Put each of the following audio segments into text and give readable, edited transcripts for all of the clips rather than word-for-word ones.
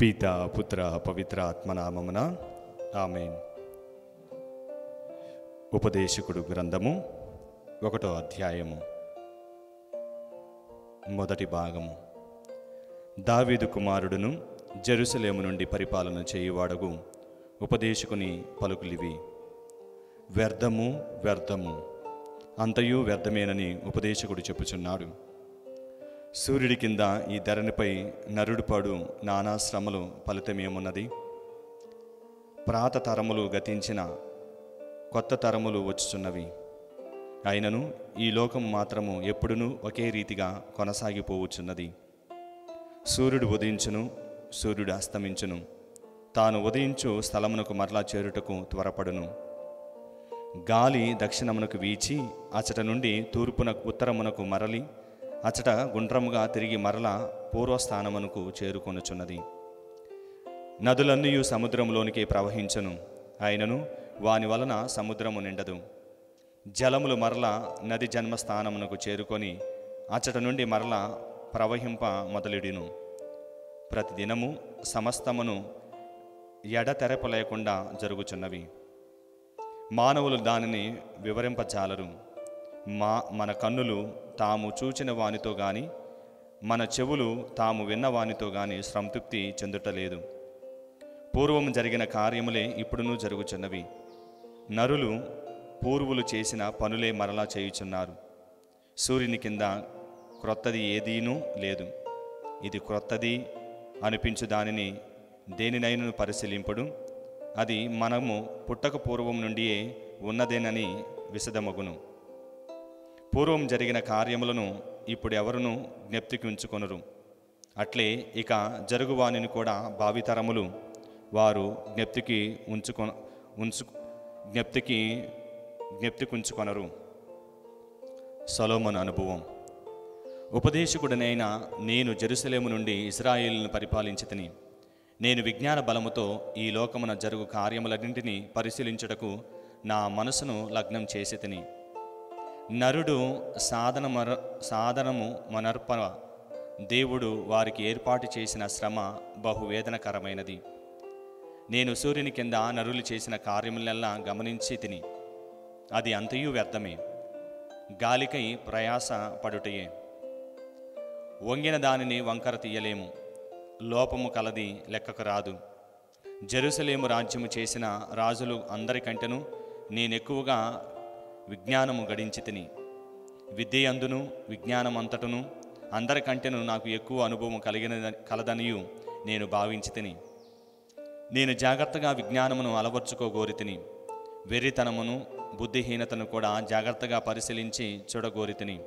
పితా పుత్ర పవిత్ర ఆత్మనామమున ఆమేన్. ఉపదేశకుడు గ్రంథము 1వ అధ్యాయము మొదటి భాగము. దావీదు కుమారుడును జెరూసలేము నుండి పరిపాలన చేయువాడగు ఉపదేశకుని పలుకులివి. వ్యర్థము వ్యర్థము, అంతయు వ్యర్థమేనని ఉపదేశకుడు చెప్పుచున్నాడు. సూర్యుడి కింద ఈ ధరణిపై నరుడుపాడు నానా శ్రమలు ఫలితమేమున్నది? ప్రాత తరములు గతించిన కొత్త తరములు వచ్చుచున్నవి. అయినను ఈ లోకము మాత్రము ఎప్పుడునూ ఒకే రీతిగా కొనసాగిపోవచ్చున్నది. సూర్యుడు ఉదయించును, సూర్యుడు అస్తమించును, తాను ఉదయించు స్థలమునకు మరలా చేరుటకు త్వరపడును. గాలి దక్షిణమునకు వీచి అచట నుండి తూర్పునకు ఉత్తరమునకు మరలి అచట గుండ్రముగా తిరిగి మరల పూర్వస్థానమునకు చేరుకొనుచున్నది. నదులన్నీ సముద్రములోనికి ప్రవహించును, అయినను వాని వలన సముద్రము నిండదు. జలములు మరల నది జన్మస్థానమునకు చేరుకొని అచట నుండి మరల ప్రవహింప మొదలెడిను. ప్రతిదినము సమస్తమును ఎడతెరప లేకుండా జరుగుచున్నవి. మానవులు దానిని వివరింపజాలరు. మన కన్నులు తాము చూచిన వానితో గాని, మన చెవులు తాము విన్న వానితో గాని సంతృప్తి చెందుటలేదు. పూర్వం జరిగిన కార్యములే ఇప్పుడునూ జరుగుచున్నవి. నరులు పూర్వులు చేసిన పనులే మరలా చేయుచున్నారు. సూర్యుని కింద క్రొత్తది ఏదీనూ లేదు. ఇది క్రొత్తది అనిపించు దానిని దేనినైనా పరిశీలింపడు. అది మనము పుట్టక పూర్వం నుండియే ఉన్నదేనని విశదమగును. పూర్వం జరిగిన కార్యములను ఇప్పుడు ఎవరునూ జ్ఞప్తికి ఉంచుకొనరు. అట్లే ఇక జరుగువానిని కూడా భావితరములు వారు జ్ఞప్తికి ఉంచుకొనరు. సొలొమోను అనుభవం. ఉపదేశకుడనైన నేను జెరూసలేము నుండి ఇశ్రాయేలును పరిపాలించితిని. నేను విజ్ఞాన బలముతో ఈ లోకమున జరుగు కార్యములన్నింటినీ పరిశీలించుటకు నా మనసును లగ్నం చేసితిని. నరుడు సాధనము మనర్ప దేవుడు వారికి ఏర్పాటు చేసిన శ్రమ బహువేదనకరమైనది. నేను సూర్యుని కింద నరులు చేసిన కార్యములెల్లా గమనించి తిని, అది అంతయు వ్యర్థమే, గాలికై ప్రయాస పడుటయే. వంగిన దానిని వంకర తీయలేము, లోపము కలది లెక్కకు రాదు. జెరూసలేము రాజ్యము చేసిన రాజులు అందరికంటేనూ నేనెక్కువగా విజ్ఞానము గడించి తిని. విద్య అందును విజ్ఞానమంతటను అందరికంటేనూ నాకు ఎక్కువ అనుభవం కలదనియు నేను భావించి తిని. నేను జాగ్రత్తగా విజ్ఞానమును అలవర్చుకోగోరి తిని. వెర్రితనమును బుద్ధిహీనతను కూడా జాగ్రత్తగా పరిశీలించి చూడగోరి తిని.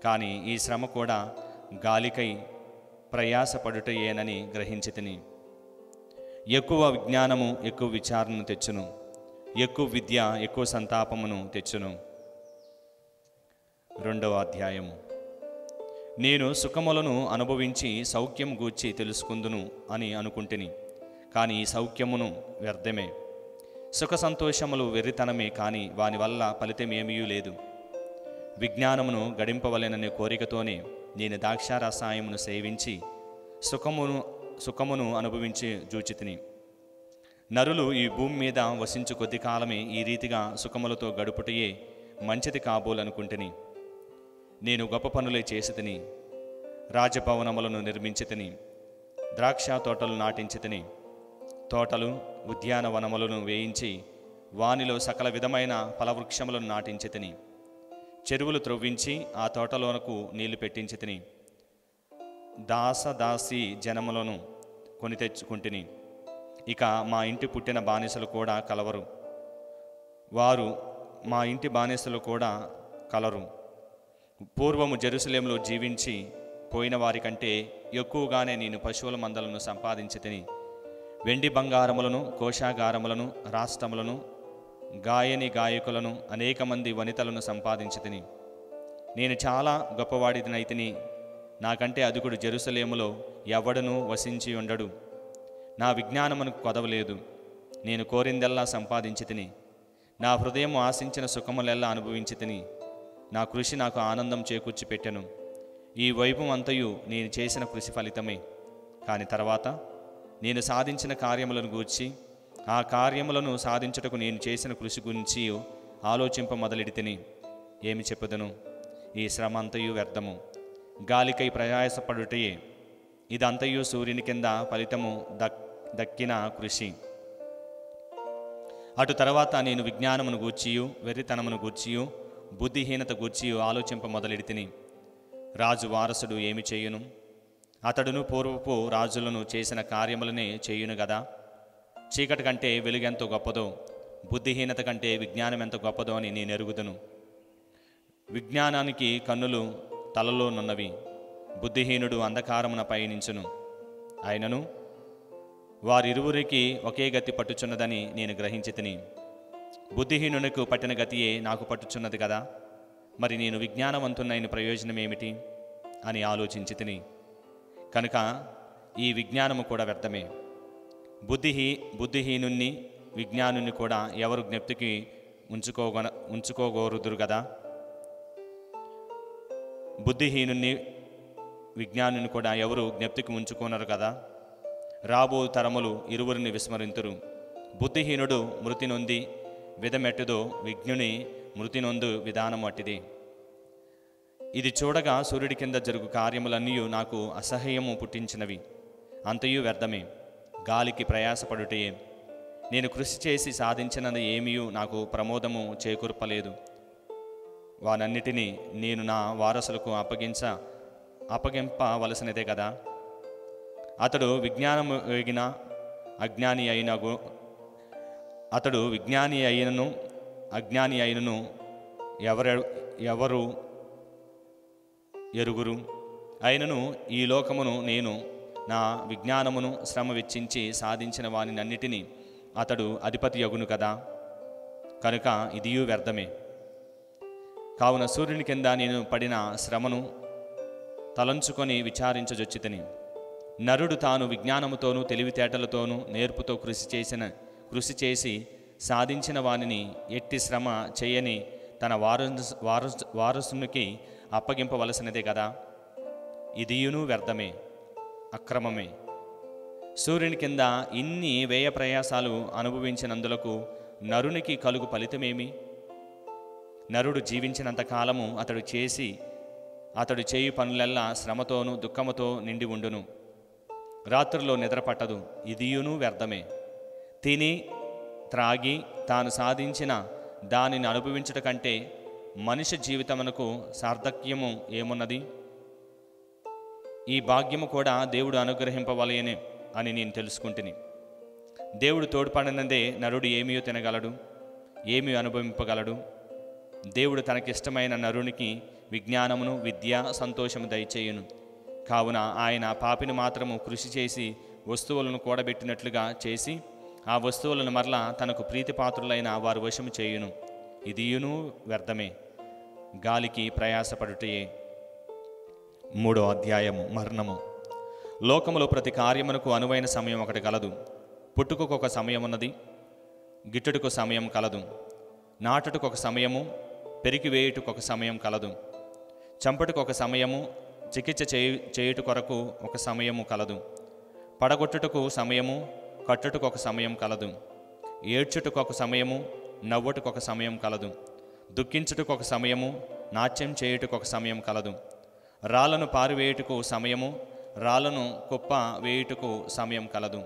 కానీ ఈ శ్రమ కూడా గాలికై ప్రయాసపడుటయేనని గ్రహించి తిని. ఎక్కువ విజ్ఞానము ఎక్కువ విచారణను తెచ్చును, ఎక్కువ విద్య ఎక్కువ సంతాపమును తెచ్చును. 2వ అధ్యాయము. నేను సుఖములను అనుభవించి సౌఖ్యం గూర్చి తెలుసుకుందును అని అనుకుంటుని, కానీ ఈ సౌఖ్యమును వ్యర్థమే. సుఖ సంతోషములు వెర్రితనమే, కానీ వాని వల్ల ఫలితమేమీ లేదు. విజ్ఞానమును గడింపవలెననే కోరికతోనే నేను ద్రాక్షారసాయమును సేవించి సుఖమును అనుభవించి జూచితిని. నరులు ఈ భూమి మీద వసించు కొద్ది కాలమే ఈ రీతిగా సుఖములతో గడుపుటయే మంచిది కాబోలనుకుంటుని. నేను గొప్ప పనులే చేసి తిని, రాజభవనములను నిర్మించి తిని, ద్రాక్ష తోటలు నాటించి తిని, తోటలు ఉద్యానవనములను వేయించి వానిలో సకల విధమైన ఫలవృక్షములను నాటించి తిని, చెరువులు త్రవ్వించి ఆ తోటలోనకు నీళ్లు పెట్టించి తిని, దాసదాసి జనములను కొని తెచ్చుకుంటుని. ఇక మా ఇంటి పుట్టిన బానిసలు కూడా కలవరు, వారు మా ఇంటి బానిసలు కూడా కలరు. పూర్వము జెరూసలేములో జీవించి పోయిన వారి కంటే ఎక్కువగానే నేను పశువుల మందలను సంపాదించి తిని, వెండి బంగారములను కోశాగారములను రాష్ట్రములను గాయకులను అనేక మంది వనితలను సంపాదించి తిని. నేను చాలా గొప్పవాడినైతిని, నాకంటే అధికుడు జెరూసలేములో ఎవడనూ వసించి ఉండడు. నా విజ్ఞానమునకు కొదవలేదు. నేను కోరిందెల్లా సంపాదించి తిని, నా హృదయం ఆశించిన సుఖములెల్లా అనుభవించి తిని. నా కృషి నాకు ఆనందం చేకూర్చి పెట్టెను. ఈ వైభవం అంతయు నేను చేసిన కృషి ఫలితమే. కాని తర్వాత నేను సాధించిన కార్యములను గూర్చి, ఆ కార్యములను సాధించుటకు నేను చేసిన కృషి గురించి ఆలోచింప మొదలెడితిని. ఏమి చెప్పదును? ఈ శ్రమ అంతయు వ్యర్థము, గాలికై ప్రయాసపడుటయే. ఇదంతయు సూర్యుని కింద ఫలితము దక్కిన కృషి. అటు తర్వాత నేను విజ్ఞానమును గూర్చియు, వెర్రితనమును గూర్చియు, బుద్ధిహీనత గూర్చియు ఆలోచింప మొదలెడితిని. రాజు వారసుడు ఏమి చేయును? అతడును పూర్వపు రాజులను చేసిన కార్యములనే చేయును గదా. చీకటి కంటే వెలుగెంతో గొప్పదో, బుద్ధిహీనత కంటే విజ్ఞానం ఎంత గొప్పదో అని నేను ఎరుగుదును. విజ్ఞానానికి కన్నులు తలలోనున్నవి, బుద్ధిహీనుడు అంధకారమున పయనించును. అయినను వారిరువురికి ఒకే గతి పట్టుచున్నదని నేను గ్రహించితిని. బుద్ధిహీనునికి పట్టిన గతియే నాకు పట్టుచున్నది కదా. మరి నేను విజ్ఞానవంతునైన ప్రయోజనం ఏమిటి అని ఆలోచించితిని. కనుక ఈ విజ్ఞానము కూడా వ్యర్థమే. బుద్ధిహీనుణ్ణి విజ్ఞానుని కూడా ఎవరు జ్ఞప్తికి ఉంచుకోగోరుదురు కదా. బుద్ధిహీనుణ్ణి విజ్ఞానుని కూడా ఎవరు జ్ఞప్తికి ఉంచుకోనరు కదా. రాబో తరములు ఇరువురిని విస్మరింతురు. బుద్ధిహీనుడు మృతి నొంది విధమెట్టుదో, విజ్ఞుని మృతి నొందు విధానము అట్టిది. ఇది చూడగా సూర్యుడి కింద జరుగు కార్యములన్నీ నాకు అసహ్యము పుట్టించినవి, అంతయు వ్యర్థమే, గాలికి ప్రయాసపడుటయే. నేను కృషి చేసి సాధించినది ఏమీ నాకు ప్రమోదము చేకూర్పలేదు. వానన్నిటినీ నేను నా వారసులకు అప్పగింపవలసినదే కదా. అతడు విజ్ఞానము ఎగిన అజ్ఞాని అయినను అజ్ఞాని అయినను ఎవరు ఎరుగురు. అయినను ఈ లోకమును నేను నా విజ్ఞానమును శ్రమ వెచ్చించి సాధించిన వానినన్నిటినీ అతడు అధిపతి యగును కదా. కనుక ఇదియు వ్యర్థమే. కావున సూర్యుని కింద నేను పడిన శ్రమను తలంచుకొని విచారించజొచ్చితిని. నరుడు తాను విజ్ఞానముతోనూ తెలివితేటలతోనూ నేర్పుతో కృషి చేసి సాధించిన వానిని ఎట్టి శ్రమ చేయని తన వారసునికి అప్పగింపవలసినదే కదా. ఇదియును వ్యర్థమే, అక్రమమే. సూర్యుని కింద ఇన్ని వ్యయ ప్రయాసాలు అనుభవించినందులకు నరునికి కలుగు ఫలితమేమి? నరుడు జీవించినంత కాలము అతడు చేయు పనులెల్లా శ్రమతోనూ దుఃఖముతో నిండి ఉండును. రాత్రుల్లో నిద్ర పట్టదు, ఇదియును వ్యర్థమే. తిని త్రాగి తాను సాధించిన దానిని అనుభవించుట కంటే మనిషి జీవితమునకు సార్థక్యము ఏమున్నది? ఈ భాగ్యము కూడా దేవుడు అనుగ్రహింపవలయనే అని నేను తెలుసుకుంటుని. దేవుడు తోడ్పడినదే నరుడు ఏమీ తినగలడు, ఏమీ అనుభవింపగలడు. దేవుడు తనకిష్టమైన నరునికి విజ్ఞానమును, విద్య, సంతోషము దయచేయును. కావున ఆయన పాపిని మాత్రము కృషి చేసి వస్తువులను కూడబెట్టినట్లుగా చేసి ఆ వస్తువులను మరలా తనకు ప్రీతిపాత్రులైన వారు వశము చేయును. ఇదియును వ్యర్థమే, గాలికి ప్రయాసపడుటయే. 3వ అధ్యాయము. మరణము. లోకములో ప్రతి కార్యమునకు అనువైన సమయం ఒకటి కలదు. పుట్టుకకు ఒక సమయం ఉన్నది, గిట్టుటకు సమయం కలదు. నాటుటకు ఒక సమయము, పెరికివేయుటకు ఒక సమయం కలదు. చంపుటకు ఒక సమయము, చికిత్స చేయుట కొరకు ఒక సమయము కలదు. పడగొట్టుటకు సమయము, కట్టుటకు ఒక సమయం కలదు. ఏడ్చుటకు ఒక సమయము, నవ్వుటకు ఒక సమయం కలదు. దుఃఖించుటకు ఒక సమయము, నాట్యం చేయుటకు ఒక సమయం కలదు. రాళ్లను పారివేయుటకు సమయము, రాళ్లను కుప్ప వేయుటకు సమయం కలదు.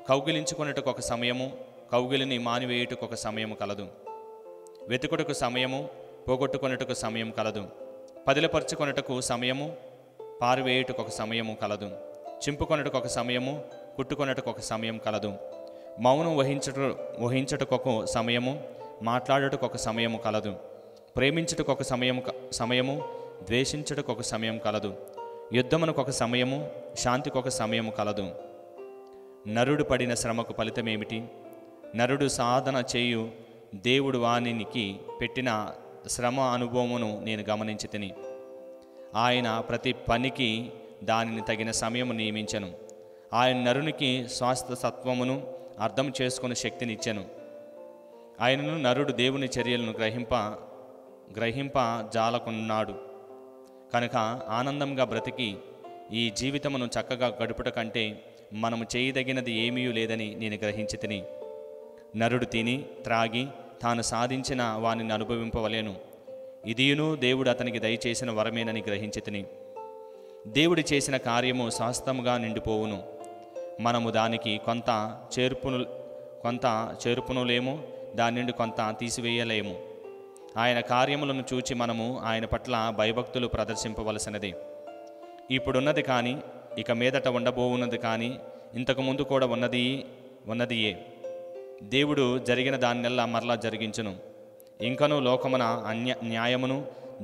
కౌగిలించుకొనుటకు ఒక సమయము, కౌగిలిని మానివేయుటకు ఒక సమయము కలదు. వెతుకుటకు సమయము, పోగొట్టుకొనుటకు సమయం కలదు. పదిలపరుచుకొనుటకు సమయము, పారివేయుటకు ఒక సమయము కలదు. చింపుకొనుటకు ఒక సమయము, కుట్టుకొనుటకు ఒక సమయం కలదు. మౌనం వహించుటకు ఒక సమయము, మాట్లాడుటకు ఒక సమయము కలదు. ప్రేమించుటకు ఒక సమయము, ద్వేషించుటకు ఒక సమయం కలదు. యుద్ధమునకు ఒక సమయము, శాంతికి ఒక సమయము కలదు. నరుడు పడిన శ్రమకు ఫలితమేమిటి? నరుడు సాధన చేయు దేవుడు వానికి పెట్టిన శ్రమ అనుభవమును నేను గమనించి తిని. ఆయన ప్రతి పనికి దానిని తగిన సమయము నియమించెను. ఆయన నరునికి స్వాస్థసత్వమును అర్థం చేసుకుని శక్తినిచ్చెను. ఆయనను నరుడు దేవుని చర్యలను గ్రహింప జాలకున్నాడు. కనుక ఆనందంగా బ్రతికి ఈ జీవితమును చక్కగా గడుపుట కంటే మనము చేయదగినది ఏమీ లేదని నేను గ్రహించితిని. నరుడు తిని త్రాగి తాను సాధించిన వానిని అనుభవింపవలేను. ఇదియును దేవుడు అతనికి దయచేసిన వరమేనని గ్రహించితిని. దేవుడు చేసిన కార్యము శాశ్వతముగా నిండిపోవును. మనము దానికి కొంత చేర్పునులేము, దాని నుండి కొంత తీసివేయలేము. ఆయన కార్యములను చూచి మనము ఆయన పట్ల భయభక్తులు ప్రదర్శింపవలసినది. ఇప్పుడున్నది కానీ ఇక మీదట ఉండబోవున్నది కానీ ఇంతకుముందు కూడా ఉన్నదియే. దేవుడు జరిగిన దాన్నెల్లా మరలా జరిగించును. ఇంకనూ లోకమున న్యాయమును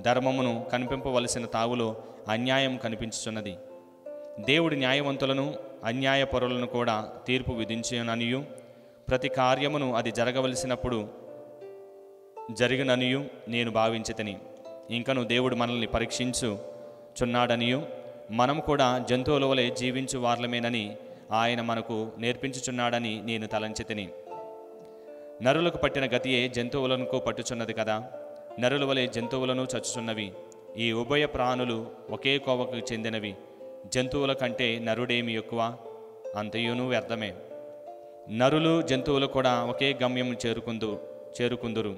ధర్మమును కనిపింపవలసిన తావులో అన్యాయం కనిపించుచున్నది. దేవుడు న్యాయవంతులను అన్యాయపరులను కూడా తీర్పు విధించుననియు, ప్రతి కార్యమును అది జరగవలసినప్పుడు జరిగిననియు నేను భావించితిని. ఇంకను దేవుడు మనల్ని పరీక్షించుచున్నాడనియు, మనము కూడా జంతువుల వలె జీవించు వార్లమేనని ఆయన మనకు నేర్పించుచున్నాడని నేను తలంచితిని. నరులకు పట్టిన గతియే జంతువులకు పట్టుచున్నది కదా. నరుల వలె జంతువులను చచ్చుచున్నవి. ఈ ఉభయ ప్రాణులు ఒకే కోవకు చెందినవి. జంతువుల కంటే నరుడేమి ఎక్కువ? అంతయును వ్యర్థమే. నరులు జంతువులు కూడా ఒకే గమ్యం చేరుకుందురు.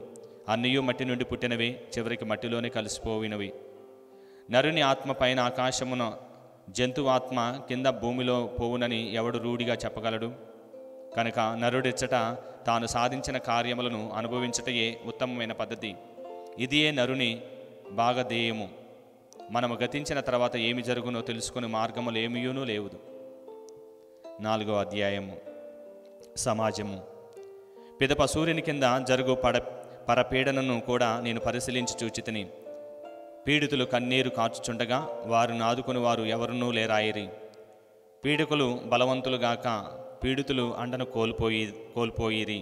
అన్నయూ మట్టి నుండి పుట్టినవి, చివరికి మట్టిలోనే కలిసిపోయినవి. నరుని ఆత్మ పైన ఆకాశమున, జంతువు ఆత్మ కింద భూమిలో పోవునని ఎవడు రూఢిగా చెప్పగలడు? కనుక నరుడిచ్చట తాను సాధించిన కార్యములను అనుభవించటయే ఉత్తమమైన పద్ధతి. ఇదియే నరుని భాగధేయము. మనము గతించిన తర్వాత ఏమి జరుగునో తెలుసుకునే మార్గములు ఏమీయూనూ లేవుదు. 4వ అధ్యాయము. సమాజము. పిదప సూర్యుని కింద జరుగు పరపీడనను కూడా నేను పరిశీలించి చూచితిని. పీడితులు కన్నీరు కార్చుచుండగా వారిని ఆదుకుని వారు ఎవరునూ లేరాయిరి. పీడికులు బలవంతులుగాక పీడితులు అండను కోల్పోయిరి.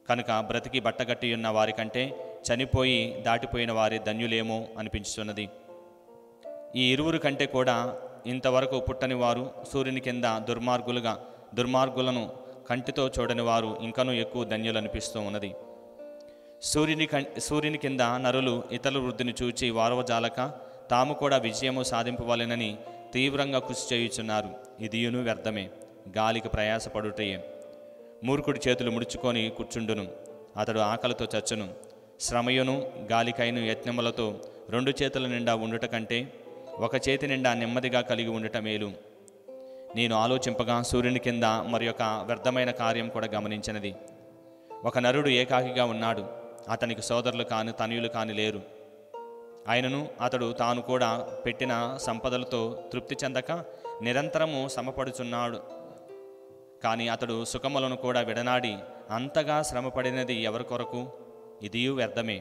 కనుక బ్రతికి బట్టగట్టి ఉన్న వారికంటే చనిపోయి దాటిపోయిన వారి ధన్యులేమో అనిపించుతున్నది. ఈ ఇరువురు కంటే కూడా ఇంతవరకు పుట్టని వారు, సూర్యుని కింద దుర్మార్గులను కంటితో చూడని వారు ఇంకనూ ఎక్కువ ధన్యులు అనిపిస్తూ ఉన్నది. సూర్యుని కింద నరులు ఇతరుల వృద్ధిని చూచి వారవజాలక తాము కూడా విజయము సాధింపవాలనని తీవ్రంగా కృషి చేయుచున్నారు. ఇదియును వ్యర్థమే, గాలికి ప్రయాసపడుటయే. మూర్ఖుడి చేతులు ముడుచుకొని కూర్చుండును, అతడు ఆకలితో చచ్చును. శ్రమయును గాలికైన యత్నములతో 2 చేతుల నిండా ఉండుట కంటే 1 చేతి నిండా నెమ్మదిగా కలిగి ఉండుట మేలు. నేను ఆలోచింపగా సూర్యుని కింద మరి ఒక వ్యర్థమైన కార్యం కూడా గమనించినది. ఒక నరుడు ఏకాకిగా ఉన్నాడు. అతనికి సోదరులు కాని తనయులు కాని లేరు. ఆయనను అతడు తాను కూడా పెట్టిన సంపదలతో తృప్తి చెందక నిరంతరము శ్రమపడుచున్నాడు. కానీ అతడు సుఖములను కూడా విడనాడి అంతగా శ్రమపడినది ఎవరి కొరకు? ఇదియు వ్యర్థమే,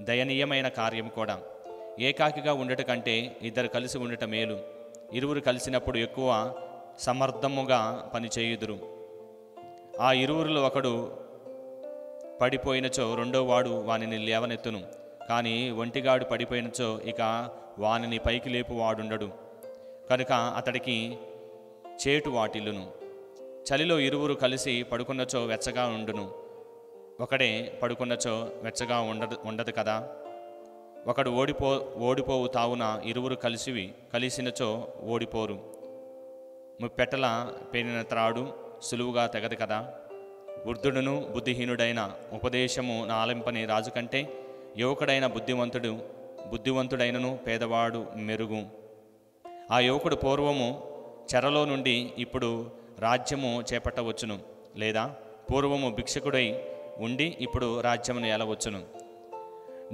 దయనీయమైన కార్యం కూడా. ఏకాకిగా ఉండట కంటే 2 కలిసి ఉండట మేలు. ఇరువురు కలిసినప్పుడు ఎక్కువ సమర్థముగా పనిచేయుదురు. ఆ ఇరువురిలో ఒకడు పడిపోయినచో రెండోవాడు వానిని లేవనెత్తును. కానీ ఒంటిగాడు పడిపోయినచో ఇక వానిని పైకి లేపు వాడుండడు. కనుక అతడికి చేటు వాటిల్లును. చలిలో ఇరువురు కలిసి పడుకున్నచో వెచ్చగా ఉండును. ఒకడే పడుకున్నచో వెచ్చగా ఉండదు కదా. ఒకడు ఓడిపోవు తావున ఇరువురు కలిసినచో ఓడిపోరు. ముప్పెట్టల పేనిన త్రాడు సులువుగా తెగదు కదా. వృద్ధుడును బుద్ధిహీనుడైన ఉపదేశము ఆలింపని రాజు కంటే యువకుడైన బుద్ధివంతుడైనను పేదవాడు మెరుగు. ఆ యువకుడు పూర్వము చెరలో నుండి ఇప్పుడు రాజ్యము చేపట్టవచ్చును, లేదా పూర్వము భిక్షకుడై ఉండి ఇప్పుడు రాజ్యమును ఏలవచ్చును.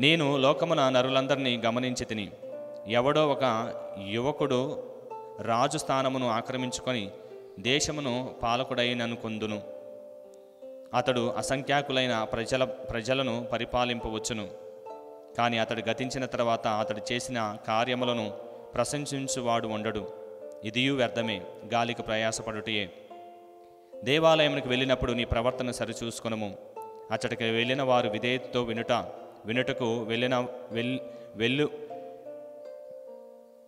నేను లోకమున నరులందరినీ గమనించి తిని, ఎవడో ఒక యువకుడు రాజు స్థానమును ఆక్రమించుకొని దేశమును పాలకుడైననుకొందును. అతడు అసంఖ్యాకులైన ప్రజలను పరిపాలింపవచ్చును. కానీ అతడు గతించిన తర్వాత అతడు చేసిన కార్యములను ప్రశంసించువాడు ఉండడు. ఇదియు వ్యర్థమే, గాలికి ప్రయాసపడుటయే. దేవాలయమునికి వెళ్ళినప్పుడు నీ ప్రవర్తన సరిచూసుకొనుము. అచ్చటికి వెళ్ళిన వారు విధేయతతో వినుటకు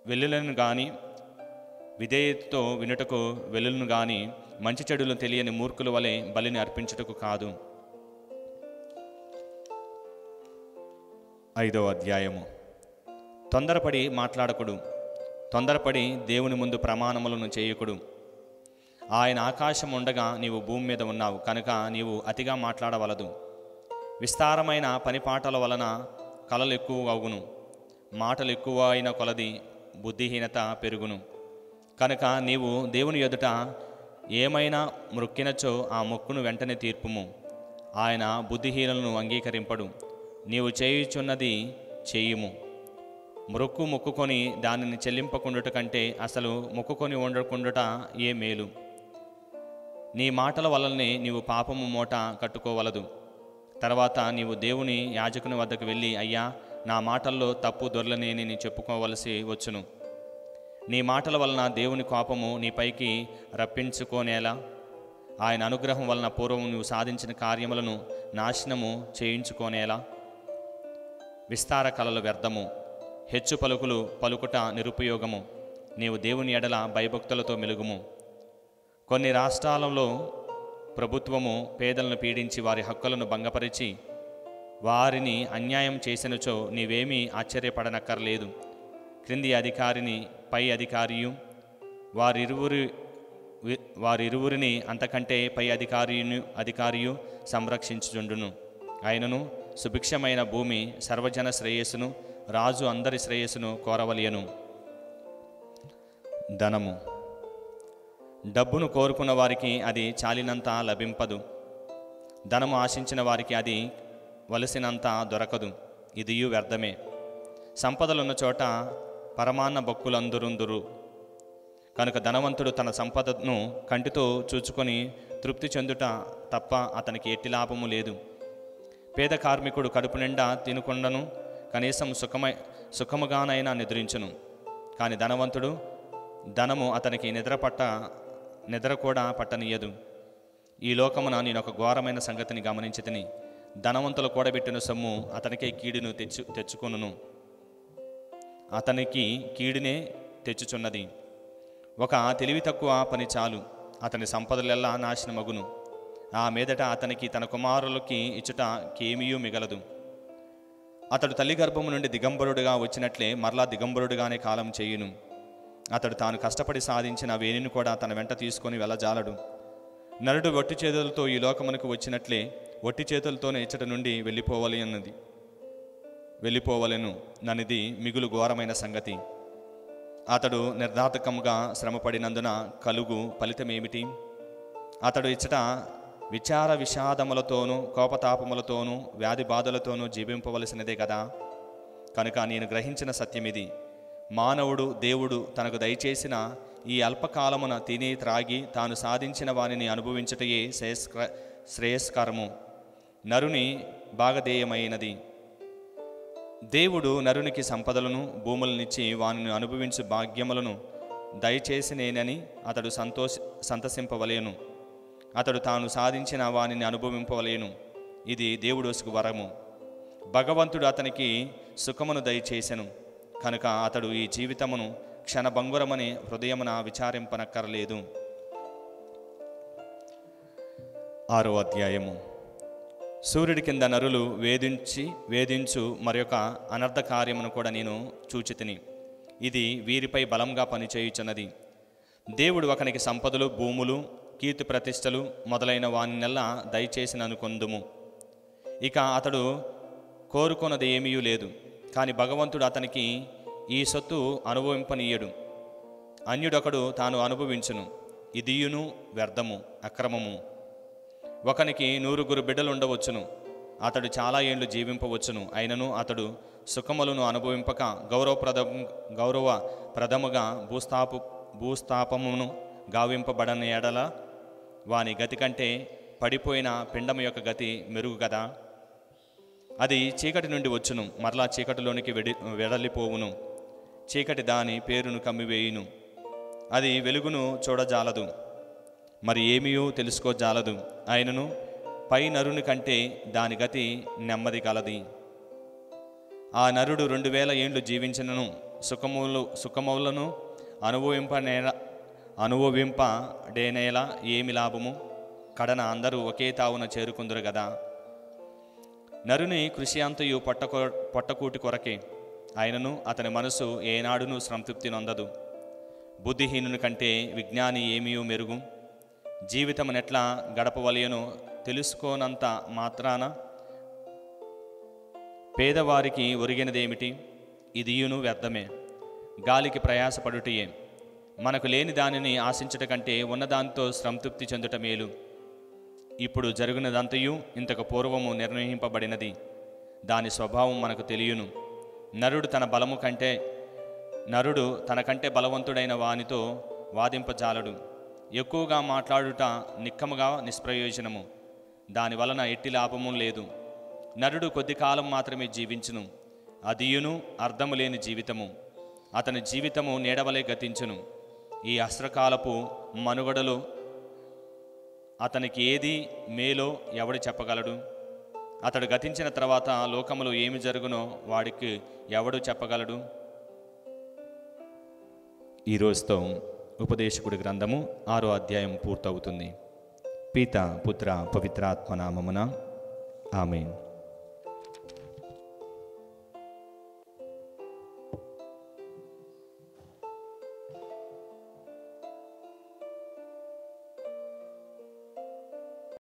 వెళ్ళులను గాని విధేయతతో వినుటకు వెళ్ళును గాని మంచి చెడులు తెలియని మూర్ఖుల వలె బలిని అర్పించుటకు కాదు. 5వ అధ్యాయము. తొందరపడి మాట్లాడకుడు, తొందరపడి దేవుని ముందు ప్రమాణములను చేయకుడు. ఆయన ఆకాశం ఉండగా నీవు భూమి మీద ఉన్నావు కనుక నీవు అతిగా మాట్లాడవలదు. విస్తారమైన పనిపాటల వలన కలలు ఎక్కువ అగును, మాటలు ఎక్కువ అయిన కొలది బుద్ధిహీనత పెరుగును. కనుక నీవు దేవుని ఎదుట ఏమైనా మ్రొక్కినచో ఆ మొక్కును వెంటనే తీర్పుము. ఆయన బుద్ధిహీనులను అంగీకరింపడు. నీవు చేయుచున్నది చేయుము. మొక్కుకొని దానిని చెల్లింపకుండుట కంటే అసలు మొక్కుకొని ఉండకుండుట ఏ మేలు. నీ మాటల వలనే నీవు పాపము మూట కట్టుకోవలదు. తర్వాత నీవు దేవుని యాజకుని వద్దకు వెళ్ళి, అయ్యా, నా మాటల్లో తప్పు దొర్లనేని నీ చెప్పుకోవలసి వచ్చును. నీ మాటల వలన దేవుని కోపము నీపైకి రప్పించుకోనేలా, ఆయన అనుగ్రహం వలన పూర్వం నువ్వు సాధించిన కార్యములను నాశనము చేయించుకోనేలా. విస్తార కలలు వ్యర్థము, హెచ్చు పలుకులు పలుకుట నిరుపయోగము. నీవు దేవుని ఎడల భయభక్తులతో మెలుగుము. కొన్ని రాష్ట్రాలలో ప్రభుత్వము పేదలను పీడించి వారి హక్కులను భంగపరిచి వారిని అన్యాయం చేసినచో నీవేమీ ఆశ్చర్యపడనక్కర్లేదు. క్రింది అధికారిని పై వారిరువురిని అంతకంటే పై అధికారియు సంరక్షించుచుండును. ఆయనను సుభిక్షమైన భూమి సర్వజన శ్రేయస్సును, రాజు అందరి శ్రేయస్సును కోరవలయను. ధనము. డబ్బును కోరుకున్న వారికి అది చాలినంత లభింపదు. ధనము ఆశించిన వారికి అది వలసినంత దొరకదు. ఇదియు వ్యర్థమే. సంపదలున్న చోట పరమాన్న భక్కులందురుందురు. కనుక ధనవంతుడు తన సంపదను కంటితో చూచుకొని తృప్తి చెందుట తప్ప అతనికి ఎట్టి లాభము లేదు. పేద కార్మికుడు కడుపు నిండా తినుకుండను, కనీసం సుఖముగానైనా నిద్రించును. కానీ ధనవంతుడు ధనము అతనికి నిద్ర కూడా పట్టనీయదు. ఈ లోకమున నేను ఒక ఘోరమైన సంగతిని గమనించి తిని, ధనవంతులు కూడబెట్టిన సొమ్ము అతనికే కీడును తెచ్చుకొనును. అతనికి కీడునే తెచ్చుచున్నది. ఒక తెలివి తక్కువ పని చాలు, అతని సంపదలెల్లా నాశనమగును. ఆ మీదట అతనికి తన కుమారులకి ఇచ్చుట కేమీయూ మిగలదు. అతడు తల్లి గర్భము నుండి దిగంబరుడుగా వచ్చినట్లే మరలా దిగంబరుడుగానే కాలం చేయును. అతడు తాను కష్టపడి సాధించిన వేణిని కూడా తన వెంట తీసుకొని వెళ్ళజాలడు. నరుడు ఒట్టి చేతులతో ఈ లోకమునకు వచ్చినట్లే ఒట్టి చేతులతోనే ఇచ్చట నుండి వెళ్ళిపోవలెను ననిది మిగులు ఘోరమైన సంగతి. అతడు నిర్ధాతకముగా శ్రమపడినందున కలుగు ఫలితమేమిటి? అతడు ఇచ్చట విచార విషాదములతోనూ కోపతాపములతోనూ వ్యాధి బాధలతోనూ జీవింపవలసినదే కదా. కనుక నేను గ్రహించిన సత్యమిది: మానవుడు దేవుడు తనకు దయచేసిన ఈ అల్పకాలమున తిని త్రాగి తాను సాధించిన వానిని అనుభవించుటయే శ్రేయస్కరము, నరుని భాగధేయమైనది. దేవుడు నరునికి సంపదలను భూములనిచ్చి వానిని అనుభవించు భాగ్యములను దయచేసినేనని అతడు సంతసింపవలేను. అతడు తాను సాధించిన వానిని అనుభవింపవలేను. ఇది దేవుడోసుకు వరము. భగవంతుడు అతనికి సుఖమును దయచేసెను కనుక అతడు ఈ జీవితమును క్షణభంగురమని హృదయమున విచారింపనక్కర్లేదు. 6వ అధ్యాయము. సూర్యుడి కింద నరులు వేధించు మరొక అనర్థ కార్యమును కూడా నేను చూచితిని. ఇది వీరిపై బలంగా పనిచేయుచున్నది. దేవుడు ఒకనికి సంపదలు, భూములు, కీర్తి ప్రతిష్టలు మొదలైన వానినెల్లా దయచేసిననుకొందుము. ఇక అతడు కోరుకున్నది ఏమీ లేదు. కానీ భగవంతుడు అతనికి ఈ సొత్తు అనుభవింపనీయడు. అన్యుడొకడు తాను అనుభవించును. ఇదియును వ్యర్థము, అక్రమము. ఒకనికి 100 బిడ్డలుండవచ్చును, అతడు చాలా ఏండ్లు జీవింపవచ్చును. అయినను అతడు సుఖములను అనుభవింపక గౌరవప్రదముగా భూస్థాపమును గావింపబడని ఎడల వాని గతి కంటే పడిపోయిన పిండము యొక్క గతి మెరుగు కదా. అది చీకటి నుండి వచ్చును, మరలా చీకటిలోనికి వెడలిపోవును. చీకటి దాని పేరును కమ్మివేయును. అది వెలుగును చూడజాలదు, మరి ఏమీయూ తెలుసుకోజాలదు. ఆయనను పై నరుని కంటే దాని గతి నెమ్మది కలది. ఆ నరుడు 2000 ఏండ్లు జీవించినను సుఖములను అనుభవింపడేనేలా ఏమి లాభము? కడన అందరూ ఒకే తావున చేరుకుందరు గదా. నరుని కృషి అంతయు పొట్టకూటి కొరకే. ఆయనను అతని మనసు ఏనాడునూ సంతృప్తి నొందదు. బుద్ధిహీనుని కంటే విజ్ఞాని ఏమీ మెరుగు. జీవితమునెట్లా గడపవలయనో తెలుసుకోనంత మాత్రాన పేదవారికి ఒరిగినదేమిటి? ఇదియును వ్యర్థమే, గాలికి ప్రయాసపడుటయే. మనకు లేని దానిని ఆశించట కంటే ఉన్నదానితో సంతృప్తి చెందుట మేలు. ఇప్పుడు జరుగునదంతయు ఇంతకు పూర్వము నిర్ణయింపబడినది. దాని స్వభావం మనకు తెలియను. నరుడు తనకంటే బలవంతుడైన వానితో వాదింపజాలడు. ఎక్కువగా మాట్లాడుట నిక్కముగా నిష్ప్రయోజనము, దానివలన ఎట్టి లాభము లేదు. నరుడు కొద్ది కాలం మాత్రమే జీవించును, అదియును అర్థము లేని జీవితము. అతని జీవితము నీడవలే గతించును. ఈ అస్త్రకాలపు మనుగడలో అతనికి ఏది మేలో ఎవడు చెప్పగలడు? అతడు గతించిన తర్వాత లోకములో ఏమి జరుగునో వాడికి ఎవడు చెప్పగలడు? ఈ రోజుతో ఉపదేశకుడి గ్రంథము 6వ అధ్యాయం పూర్తవుతుంది. పిత, పుత్ర, పవిత్రాత్మ నామమున ఆమేన్.